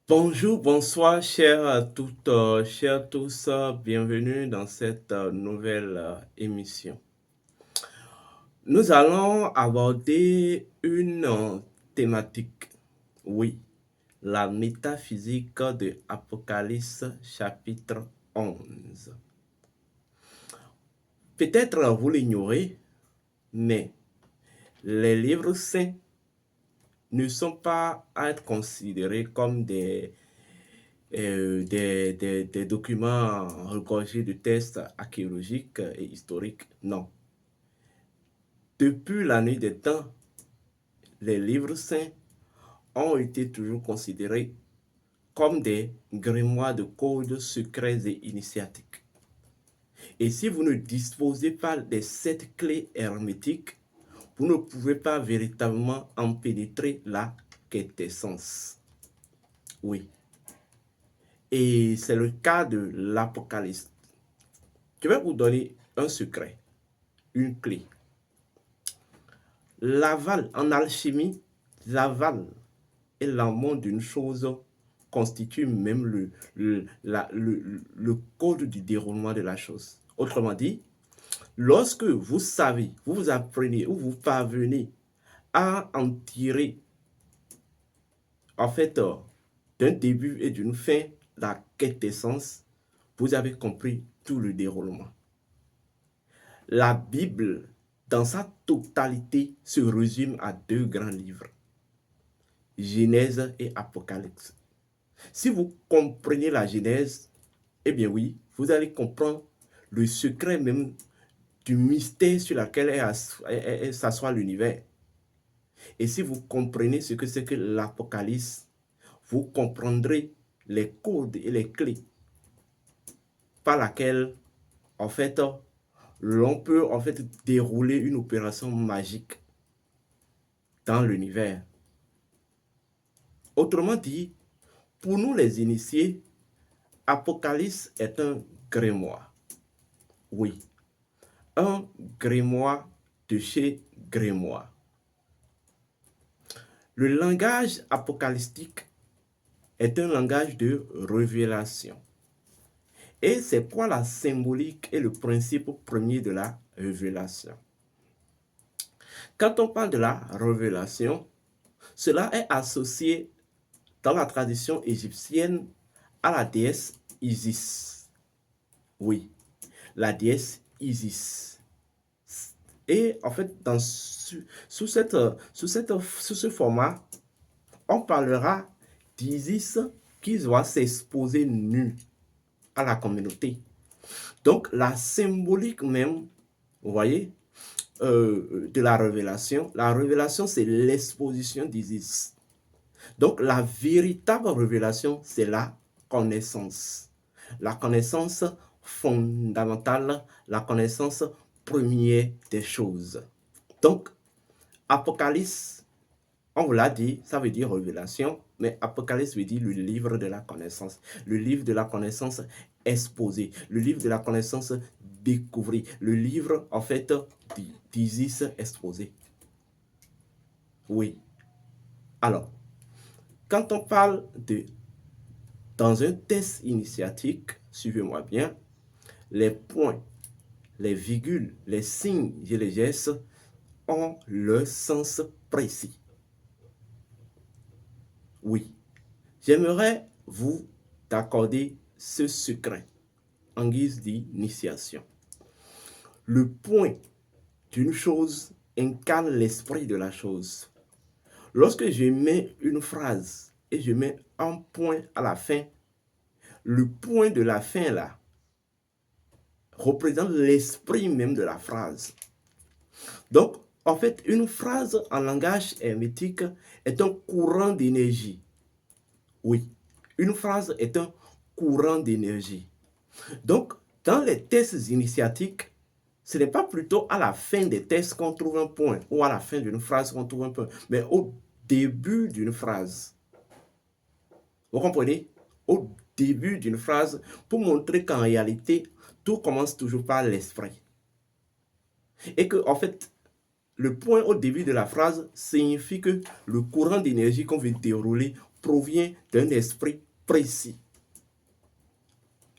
Bonjour, bonsoir, chers toutes, chers tous, bienvenue dans cette nouvelle émission. Nous allons aborder une thématique, oui, la métaphysique de Apocalypse chapitre 11. Peut-être vous l'ignorez, mais les livres saints ne sont pas à être considérés comme des documents regorgés de tests archéologiques et historiques. Non. Depuis la nuit des temps, les livres saints ont été toujours considérés comme des grimoires de codes secrets et initiatiques. Et si vous ne disposez pas des 7 clés hermétiques, vous ne pouvez pas véritablement en pénétrer la quintessence. Oui. Et c'est le cas de l'Apocalypse. Je vais vous donner un secret, une clé. L'aval, en alchimie, l'aval et l'amont d'une chose constitue même le code du déroulement de la chose. Autrement dit, lorsque vous savez, vous apprenez ou vous parvenez à en tirer, en fait, d'un début et d'une fin, la quintessence, vous avez compris tout le déroulement. La Bible, dans sa totalité, se résume à 2 grands livres, Genèse et Apocalypse. Si vous comprenez la Genèse, eh bien oui, vous allez comprendre le secret même du mystère sur lequel s'assoit l'univers. Et si vous comprenez ce que c'est que l'Apocalypse, vous comprendrez les codes et les clés par lesquelles, en fait, l'on peut dérouler une opération magique dans l'univers. Autrement dit, pour nous les initiés, Apocalypse est un grimoire. Oui, un grimoire de chez grimoire. Le langage apocalyptique est un langage de révélation. Et c'est quoi la symbolique et le principe premier de la révélation? Quand on parle de la révélation, cela est associé dans la tradition égyptienne à la déesse Isis. Oui, la déesse Isis. Et en fait, sous ce format, on parlera d'Isis qui doit s'exposer nue à la communauté. Donc, la symbolique même, vous voyez, de la révélation, c'est l'exposition d'Isis. Donc, la véritable révélation, c'est la connaissance. La connaissance fondamentale, la connaissance première des choses. Donc, Apocalypse, on vous l'a dit, ça veut dire révélation, mais Apocalypse veut dire le livre de la connaissance. Le livre de la connaissance exposé, le livre de la connaissance découvert, le livre, en fait, d'Isis exposé. Oui. Alors, quand on parle dans un test initiatique, suivez-moi bien, les points, les virgules, les signes et les gestes ont leur sens précis. Oui, j'aimerais vous accorder ce secret en guise d'initiation. Le point d'une chose incarne l'esprit de la chose. Lorsque je mets une phrase et je mets un point à la fin, le point de la fin là représente l'esprit même de la phrase. Donc, en fait, une phrase en langage hermétique est un courant d'énergie. Oui, une phrase est un courant d'énergie. Donc, dans les tests initiatiques, ce n'est pas plutôt à la fin des tests qu'on trouve un point ou à la fin d'une phrase qu'on trouve un point, mais au début d'une phrase. Vous comprenez? Au début d'une phrase pour montrer qu'en réalité, tout commence toujours par l'esprit. Et que, en fait, le point au début de la phrase signifie que le courant d'énergie qu'on veut dérouler provient d'un esprit précis.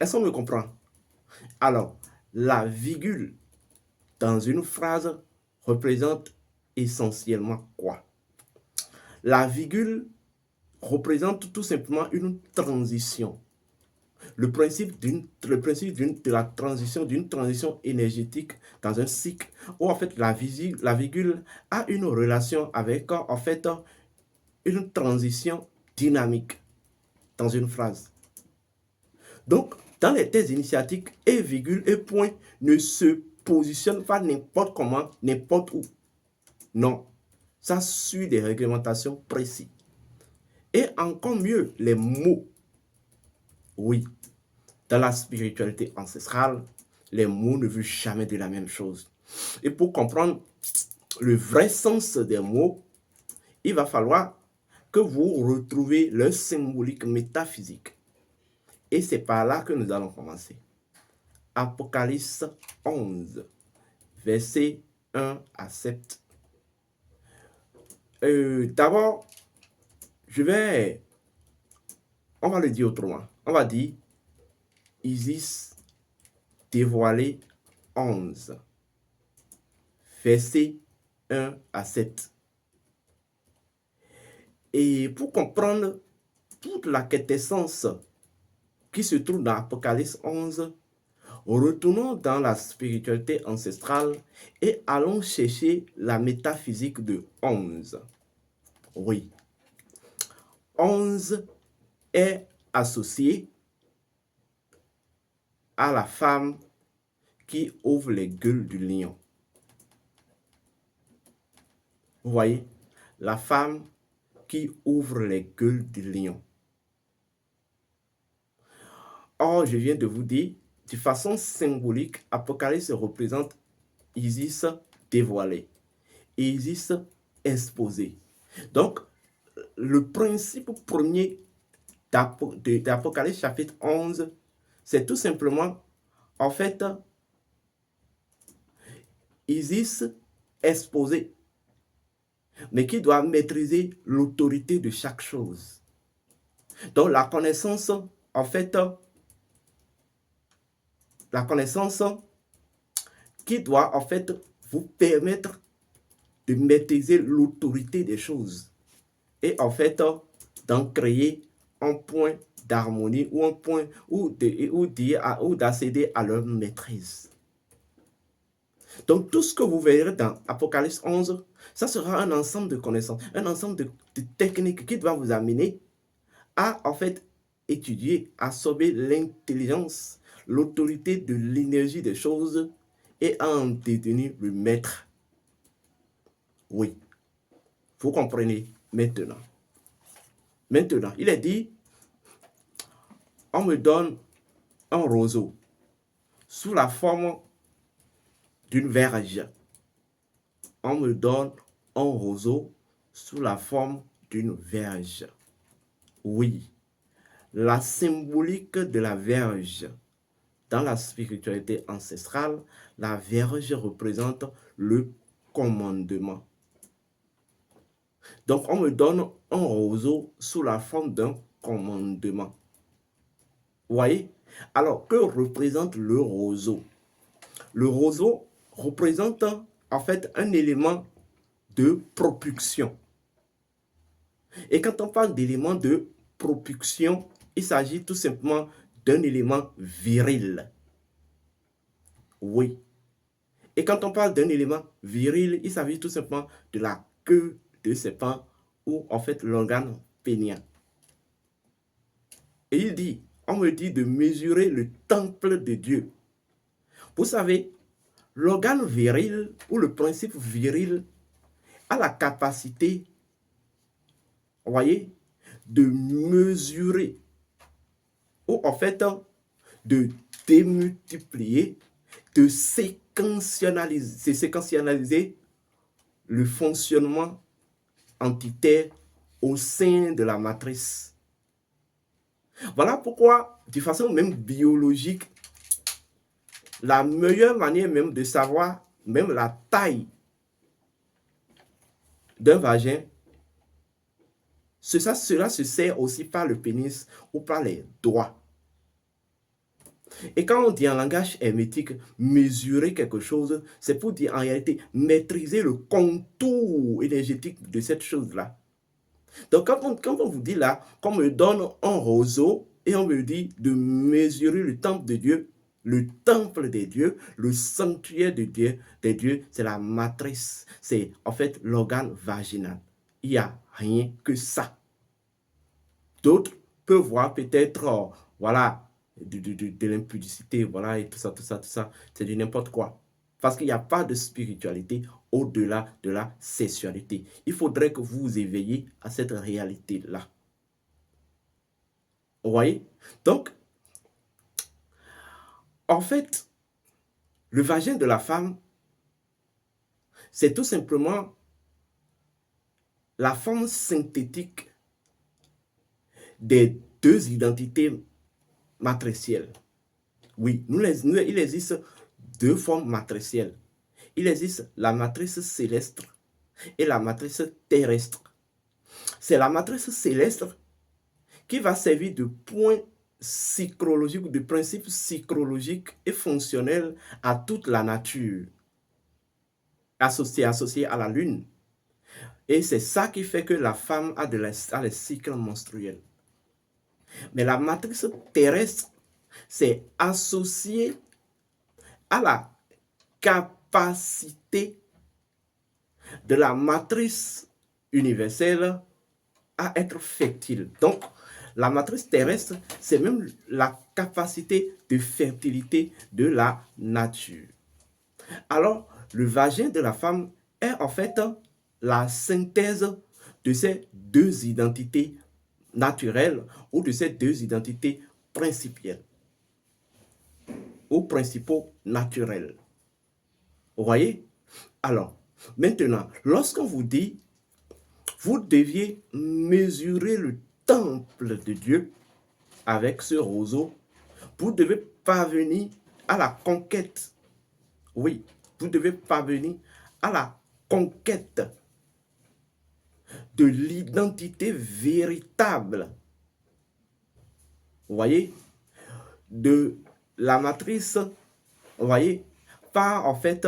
Est-ce qu'on me comprend? Alors, la virgule dans une phrase représente essentiellement quoi? La virgule représente tout simplement une transition. Le principe de la transition, d'une transition énergétique dans un cycle où en fait la virgule a une relation avec en fait une transition dynamique dans une phrase. Donc, dans les thèses initiatiques, et virgule et point ne se positionnent pas n'importe comment, n'importe où. Non, ça suit des réglementations précises. Et encore mieux, les mots. Oui, dans la spiritualité ancestrale, les mots ne veulent jamais dire la même chose. Et pour comprendre le vrai sens des mots, il va falloir que vous retrouviez leur symbolique métaphysique. Et c'est par là que nous allons commencer. Apocalypse 11, versets 1 à 7. D'abord, on va le dire autrement. On va dire Isis dévoilé 11, versets 1 à 7. Et pour comprendre toute la quintessence qui se trouve dans Apocalypse 11, retournons dans la spiritualité ancestrale et allons chercher la métaphysique de 11. Oui, 11 est associé à la femme qui ouvre les gueules du lion. Vous voyez, la femme qui ouvre les gueules du lion. Or, je viens de vous dire, de façon symbolique, Apocalypse représente Isis dévoilée, Isis exposée. Donc, le principe premier d'Apocalypse chapitre 11, c'est tout simplement, en fait, Isis exposée, mais qui doit maîtriser l'autorité de chaque chose. Donc, la connaissance, en fait, la connaissance qui doit, en fait, vous permettre de maîtriser l'autorité des choses et, en fait, d'en créer un point d'harmonie ou un point ou d'accéder à leur maîtrise. Donc, tout ce que vous verrez dans Apocalypse 11, ça sera un ensemble de connaissances, un ensemble de techniques qui doit vous amener à, en fait, étudier, absorber l'intelligence, l'autorité de l'énergie des choses et à en détenir le maître. Oui, vous comprenez maintenant. Maintenant, il est dit, on me donne un roseau sous la forme d'une verge. On me donne un roseau sous la forme d'une verge. Oui, la symbolique de la verge. Dans la spiritualité ancestrale, la verge représente le commandement. Donc, on me donne un roseau sous la forme d'un commandement. Vous voyez? Alors, que représente le roseau? Le roseau représente en fait un élément de propulsion. Et quand on parle d'élément de propulsion, il s'agit tout simplement d'un élément viril. Oui. Et quand on parle d'un élément viril, il s'agit tout simplement de la queue de serpent ou en fait l'organe pénien. Et il dit, on me dit de mesurer le temple de Dieu. Vous savez, l'organe viril ou le principe viril a la capacité, vous voyez, de mesurer ou en fait de démultiplier, de séquentialiser le fonctionnement entitaire au sein de la matrice. Voilà pourquoi, de façon même biologique, la meilleure manière même de savoir même la taille d'un vagin Cela se sert aussi par le pénis ou par les doigts. Et quand on dit en langage hermétique mesurer quelque chose, c'est pour dire en réalité maîtriser le contour énergétique de cette chose-là. Donc quand on vous dit là, qu'on me donne un roseau et on me dit de mesurer le temple de Dieu, le temple des dieux, le sanctuaire de Dieu, des dieux, c'est la matrice, c'est en fait l'organe vaginal. Il n'y a rien que ça. D'autres peuvent voir peut-être, voilà, de l'impudicité, voilà, et tout ça, c'est du n'importe quoi. Parce qu'il n'y a pas de spiritualité au-delà de la sexualité. Il faudrait que vous vous éveilliez à cette réalité-là. Vous voyez? Donc, en fait, le vagin de la femme, c'est tout simplement la forme synthétique des deux identités matricielles. Oui, il existe deux formes matricielles. Il existe la matrice céleste et la matrice terrestre. C'est la matrice céleste qui va servir de point psychologique, de principe psychologique et fonctionnel à toute la nature, associé à la lune. Et c'est ça qui fait que la femme a les cycles menstruels. Mais la matrice terrestre, c'est associé à la capacité de la matrice universelle à être fertile. Donc, la matrice terrestre, c'est même la capacité de fertilité de la nature. Alors, le vagin de la femme est en fait la synthèse de ces deux identités naturelles ou de ces deux identités principielles ou principaux naturels. Vous voyez? Alors, maintenant, lorsqu'on vous dit, vous deviez mesurer le temple de Dieu avec ce roseau, vous devez parvenir à la conquête. Oui, vous devez parvenir à la conquête de l'identité véritable. Vous voyez? De la matrice, vous voyez, par en fait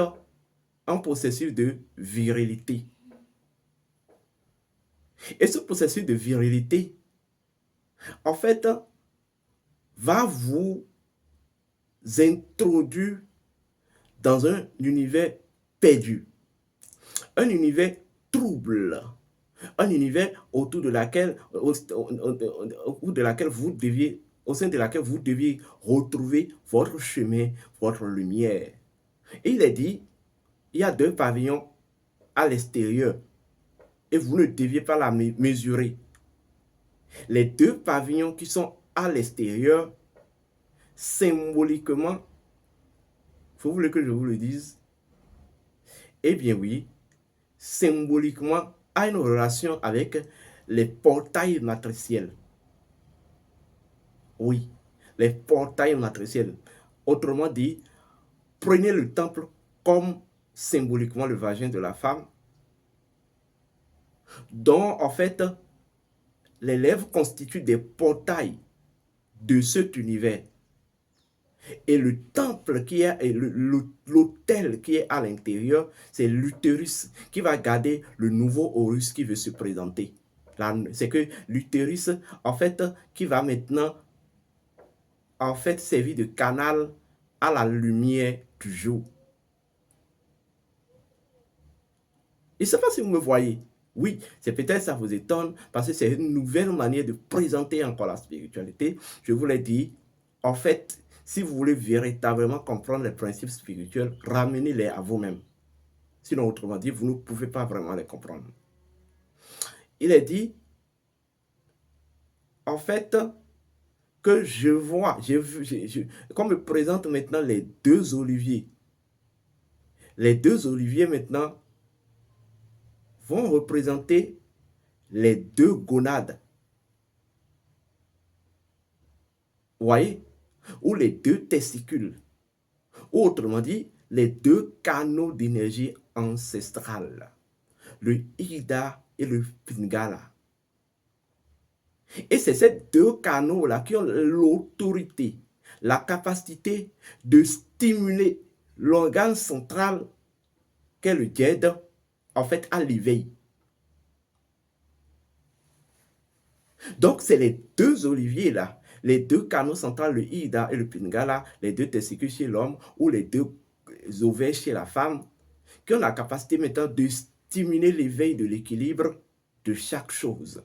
un processus de virilité. Et ce processus de virilité, en fait, va vous introduire dans un univers perdu, un univers trouble, un univers autour de laquelle, au sein de laquelle vous deviez retrouver votre chemin, votre lumière. Et il est dit, il y a deux pavillons à l'extérieur et vous ne deviez pas la mesurer. Les deux pavillons qui sont à l'extérieur, symboliquement, vous voulez que je vous le dise? Eh bien oui, symboliquement, a une relation avec les portails matriciels. Oui, les portails matriciels. Autrement dit, prenez le temple comme symboliquement le vagin de la femme, dont en fait les lèvres constituent des portails de cet univers. Et le temple qui est, l'autel qui est à l'intérieur, c'est l'utérus qui va garder le nouveau Horus qui veut se présenter. C'est que l'utérus, en fait, qui va maintenant, en fait, servir de canal à la lumière du jour. Je ne sais pas si vous me voyez. Oui, c'est peut-être ça vous étonne, parce que c'est une nouvelle manière de présenter encore la spiritualité. Je vous l'ai dit, en fait, si vous voulez véritablement comprendre les principes spirituels, ramenez-les à vous-même. Sinon, autrement dit, vous ne pouvez pas vraiment les comprendre. Il est dit, en fait, que je vois, qu'on me présente maintenant les deux oliviers. Les deux oliviers maintenant vont représenter les deux gonades. Vous voyez? Ou les deux testicules. Ou autrement dit, les deux canaux d'énergie ancestrale. Le Ida et le Pingala. Et c'est ces deux canaux-là qui ont l'autorité, la capacité de stimuler l'organe central qu'est le djed, en fait, à l'éveil. Donc, c'est les deux oliviers-là, les deux canaux centraux, le Ida et le Pingala, les deux testicules chez l'homme ou les deux ovaires chez la femme, qui ont la capacité maintenant de stimuler l'éveil de l'équilibre de chaque chose.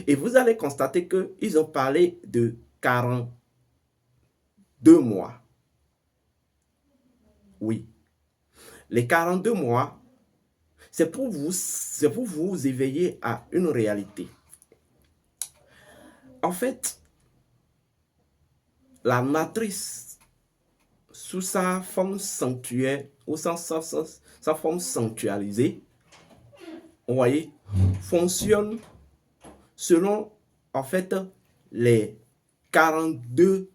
Et vous allez constater qu'ils ont parlé de 42 mois. Oui. Les 42 mois, c'est pour vous éveiller à une réalité. En fait, la matrice, sous sa forme sanctuaire ou sa forme sanctualisée, vous voyez, fonctionne selon, en fait, les 42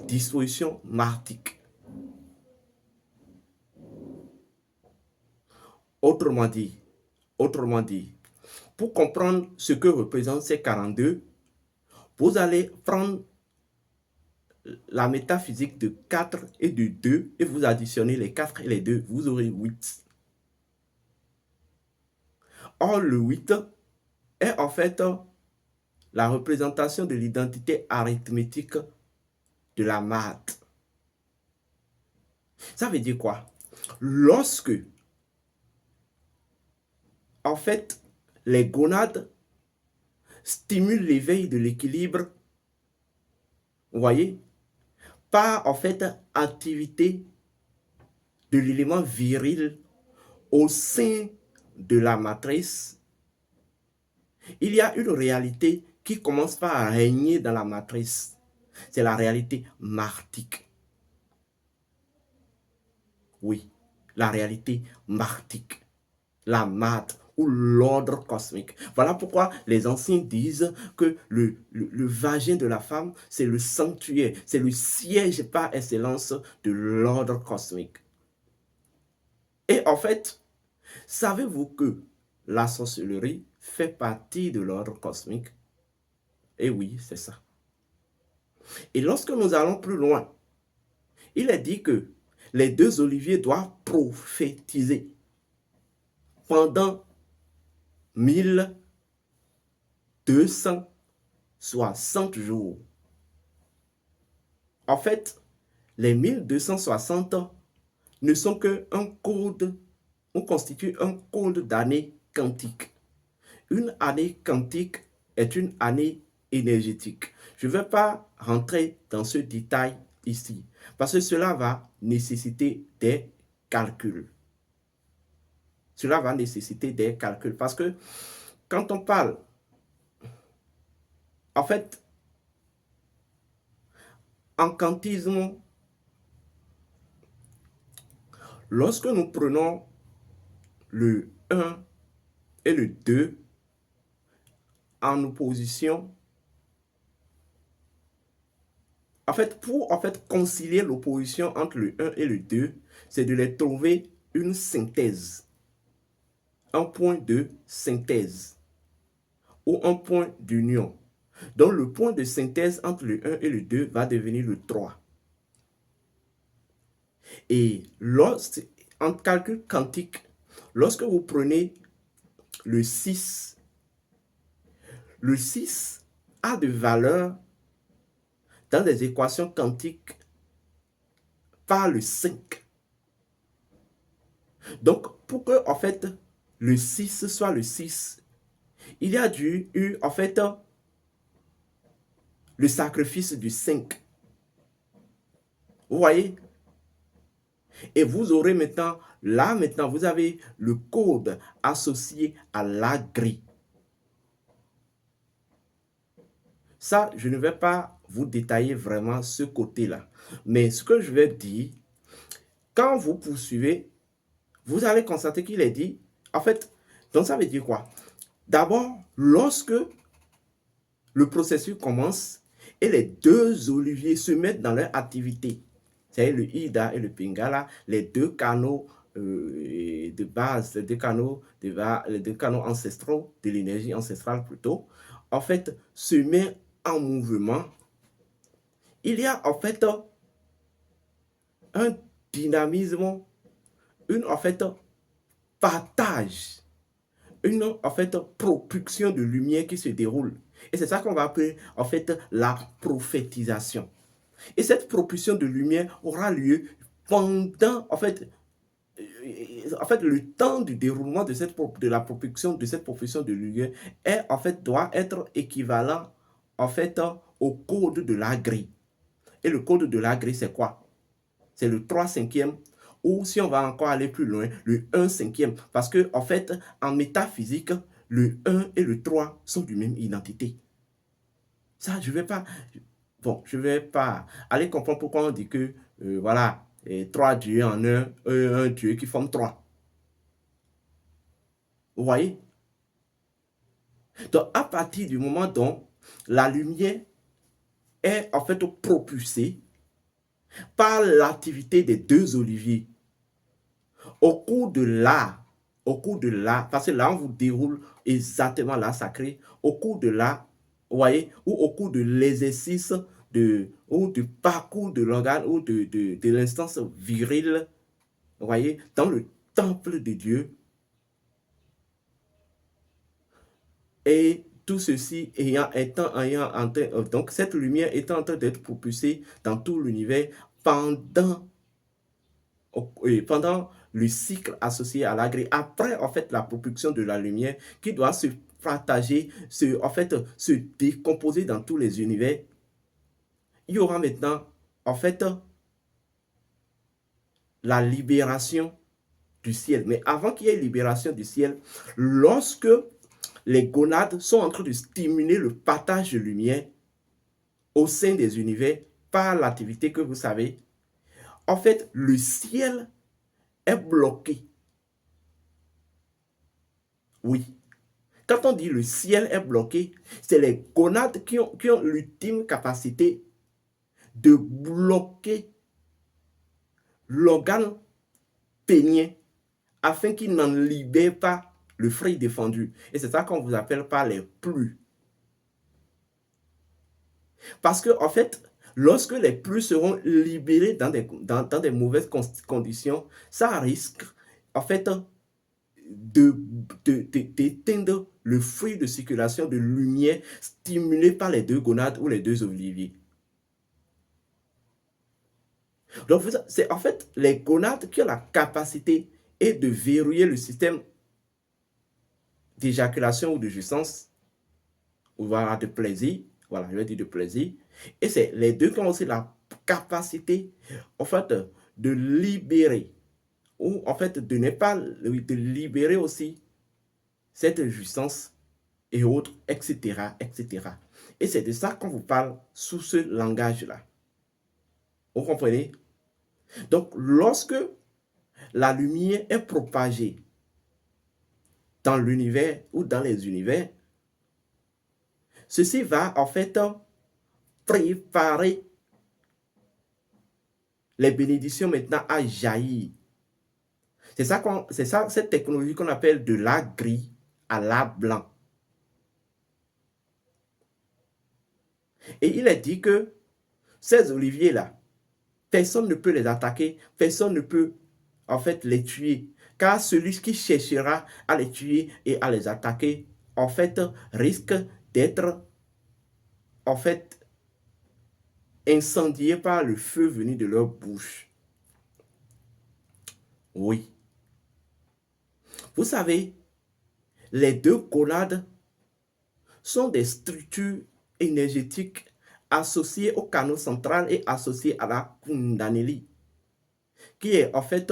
dispositions martiques. Autrement dit, pour comprendre ce que représentent ces 42, vous allez prendre la métaphysique de 4 et de 2 et vous additionnez les 4 et les 2, vous aurez 8. Or, le 8 est en fait la représentation de l'identité arithmétique de la math. Ça veut dire quoi? Lorsque, en fait, les gonades stimulent l'éveil de l'équilibre, vous voyez, par en fait activité de l'élément viril au sein de la matrice, il y a une réalité qui commence par régner dans la matrice. C'est la réalité martique. Oui, la réalité martique. La math ou l'ordre cosmique. Voilà pourquoi les anciens disent que le vagin de la femme, c'est le sanctuaire, c'est le siège par excellence de l'ordre cosmique. Et en fait, savez-vous que la sorcellerie fait partie de l'ordre cosmique? Et oui, c'est ça. Et lorsque nous allons plus loin, il est dit que les deux oliviers doivent prophétiser pendant 1260 jours. En fait, les 1260 ne sont qu'un code, ou constituent un code d'année quantique. Une année quantique est une année énergétique. Je ne vais pas rentrer dans ce détail ici, parce que cela va nécessiter des calculs. Cela va nécessiter des calculs, parce que quand on parle, en fait, en quantisme, lorsque nous prenons le 1 et le 2 en opposition, en fait, pour concilier l'opposition entre le 1 et le 2, c'est de les trouver une synthèse, un point de synthèse ou un point d'union. Donc, le point de synthèse entre le 1 et le 2 va devenir le 3. Et en calcul quantique, lorsque vous prenez le 6 a de valeur dans des équations quantiques par le 5. Donc, pour que, en fait, le 6 soit le 6, il y a eu, en fait, le sacrifice du 5. Vous voyez? Et vous aurez maintenant, vous avez le code associé à la grille. Ça, je ne vais pas vous détailler vraiment ce côté-là. Mais ce que je vais dire, quand vous poursuivez, vous allez constater qu'il est dit, en fait, donc ça veut dire quoi? D'abord, lorsque le processus commence et les deux oliviers se mettent dans leur activité, c'est-à-dire le Ida et le Pingala, les deux canaux de base, les deux canaux ancestraux, de l'énergie ancestrale plutôt, en fait, se met en mouvement, il y a en fait un dynamisme, une en fait partage, une en fait propulsion de lumière qui se déroule. Et c'est ça qu'on va appeler en fait la prophétisation. Et cette propulsion de lumière aura lieu pendant en fait, le temps du déroulement de la propulsion de lumière doit être équivalent en fait au code de la grille. Et le code de la grille, c'est quoi? C'est le 3/5e, ou si on va encore aller plus loin, le 1/5e. Parce que, en fait, en métaphysique, le 1 et le 3 sont d'une même identité. Ça, je ne vais pas aller comprendre pourquoi on dit que, voilà, trois dieux en un dieu qui forme trois. Vous voyez? Donc, à partir du moment dont la lumière est en fait propulsée par l'activité des deux oliviers, au cours de l'art, parce que là, on vous déroule exactement l'art sacré, au cours de l'art, vous voyez, ou au cours de l'exercice ou du parcours de l'organe ou de l'instance virile, vous voyez, dans le temple de Dieu, et tout ceci donc cette lumière étant en train d'être propulsée dans tout l'univers pendant le cycle associé à la grille, après en fait la propulsion de la lumière qui doit se partager, se décomposer dans tous les univers, il y aura maintenant en fait la libération du ciel. Mais avant qu'il y ait libération du ciel, lorsque les gonades sont en train de stimuler le partage de lumière au sein des univers par l'activité que vous savez, en fait, le ciel est bloqué. Oui. Quand on dit le ciel est bloqué, c'est les gonades qui ont l'ultime capacité de bloquer l'organe pénien afin qu'il n'en libère pas le fruit défendu. Et c'est ça qu'on vous appelle par les plus. Parce que, en fait, lorsque les plus seront libérés dans des mauvaises conditions, ça risque, en fait, d'éteindre le fruit de circulation de lumière stimulé par les deux gonades ou les deux oliviers. Donc, c'est en fait les gonades qui ont la capacité et de verrouiller le système d'éjaculation ou de jouissance, ou voilà, de plaisir, voilà, je vais dire de plaisir, et c'est les deux qui ont aussi la capacité, en fait, de libérer, ou en fait, de ne pas, de libérer aussi cette jouissance et autres, etc., etc. Et c'est de ça qu'on vous parle sous ce langage-là. Vous comprenez? Donc, lorsque la lumière est propagée dans l'univers ou dans les univers, ceci va en fait préparer les bénédictions maintenant à jaillir. C'est ça, cette technologie qu'on appelle de la gris à la blanc. Et il est dit que ces oliviers-là, personne ne peut les attaquer, personne ne peut en fait les tuer. Car celui qui cherchera à les tuer et à les attaquer, en fait, risque d'être en fait incendié par le feu venu de leur bouche. Oui. Vous savez, les deux gonades sont des structures énergétiques associées au canal central et associées à la Kundalini, qui est en fait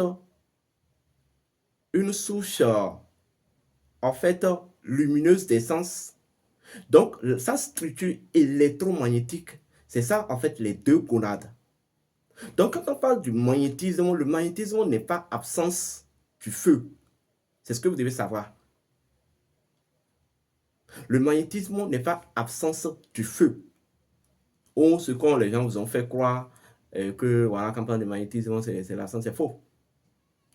une souche en fait lumineuse d'essence. Donc, sa structure électromagnétique, c'est ça en fait les deux gonades. Donc, quand on parle du magnétisme, le magnétisme n'est pas absence du feu. C'est ce que vous devez savoir. Le magnétisme n'est pas absence du feu. Ou ce que les gens vous ont fait croire que voilà, quand on parle de magnétisme, c'est l'absence, c'est faux.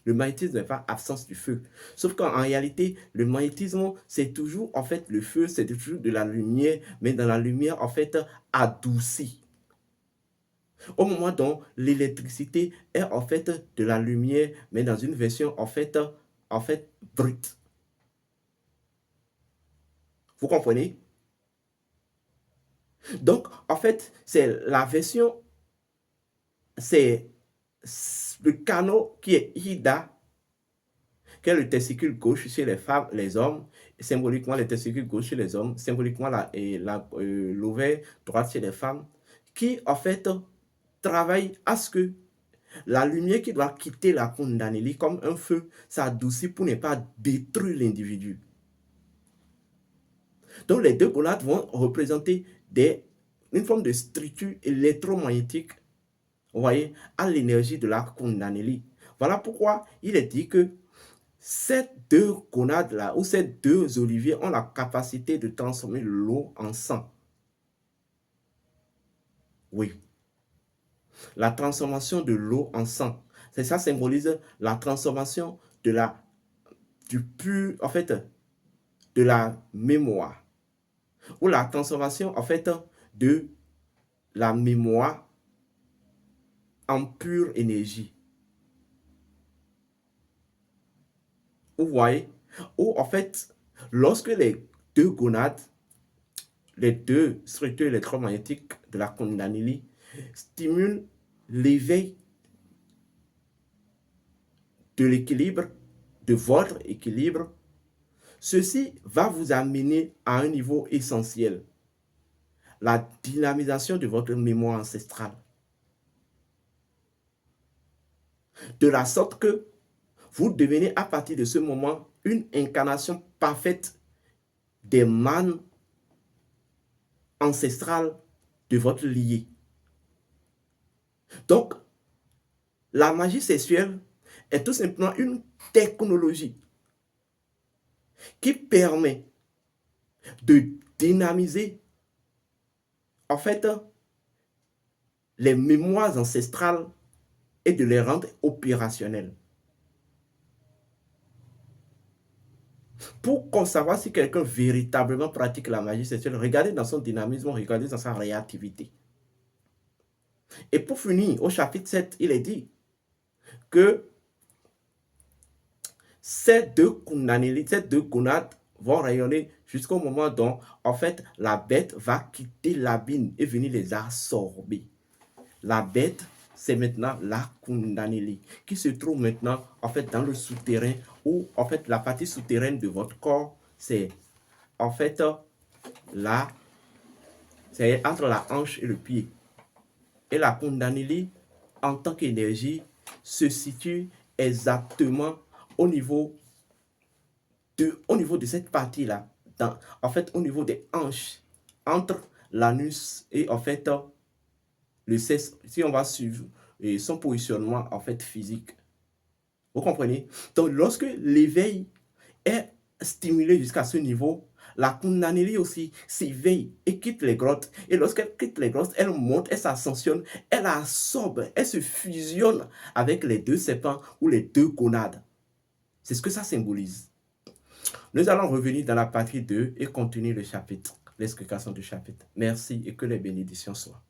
Le magnétisme n'est pas absence du feu. Sauf qu'en réalité, le magnétisme, c'est toujours, en fait, le feu, c'est toujours de la lumière, mais dans la lumière, en fait, adoucie. Au moment dont l'électricité est, en fait, de la lumière, mais dans une version, en fait, brute. Vous comprenez? Donc, en fait, c'est la version, c'est le canot qui est Ida, qui est le testicule gauche chez les femmes, les hommes, symboliquement le testicule gauche chez les hommes, symboliquement l'ovaire droite chez les femmes, qui en fait travaille à ce que la lumière qui doit quitter la Kundalini comme un feu s'adoucit pour ne pas détruire l'individu. Donc les deux gonades vont représenter une forme de structure électromagnétique, vous voyez, à l'énergie de la Kundalini. Voilà pourquoi il est dit que ces deux gonades-là, ou ces deux oliviers, ont la capacité de transformer l'eau en sang. Oui. La transformation de l'eau en sang. C'est ça symbolise la transformation en fait, de la mémoire. Ou la transformation, en fait, de la mémoire en pure énergie. Vous voyez? Ou en fait, lorsque les deux gonades, les deux structures électromagnétiques de la Kundalini stimulent l'éveil de l'équilibre, de votre équilibre, ceci va vous amener à un niveau essentiel, la dynamisation de votre mémoire ancestrale. De la sorte que vous devenez à partir de ce moment une incarnation parfaite des mânes ancestrales de votre lignée. Donc, la magie sexuelle est tout simplement une technologie qui permet de dynamiser, en fait, les mémoires ancestrales et de les rendre opérationnelles. Pour savoir si quelqu'un véritablement pratique la magie sexuelle, regardez dans son dynamisme, regardez dans sa réactivité. Et pour finir, au chapitre 7, il est dit que ces deux gonades vont rayonner jusqu'au moment dont, en fait, la bête va quitter l'abîme et venir les absorber. La bête, c'est maintenant la Kundalini, qui se trouve maintenant, en fait, dans le souterrain, ou, en fait, la partie souterraine de votre corps, c'est, en fait, là, c'est entre la hanche et le pied. Et la Kundalini, en tant qu'énergie, se situe exactement au niveau de cette partie-là, en fait, au niveau des hanches, entre l'anus et, en fait, le sexe, si on va suivre son positionnement, en fait, physique. Vous comprenez? Donc, lorsque l'éveil est stimulé jusqu'à ce niveau, la Kundalini aussi s'éveille et quitte les grottes. Et lorsqu'elle quitte les grottes, elle monte, elle s'ascensionne, elle absorbe, elle se fusionne avec les deux serpents ou les deux gonades. C'est ce que ça symbolise. Nous allons revenir dans la partie 2 et continuer le chapitre, l'explication du chapitre. Merci et que les bénédictions soient.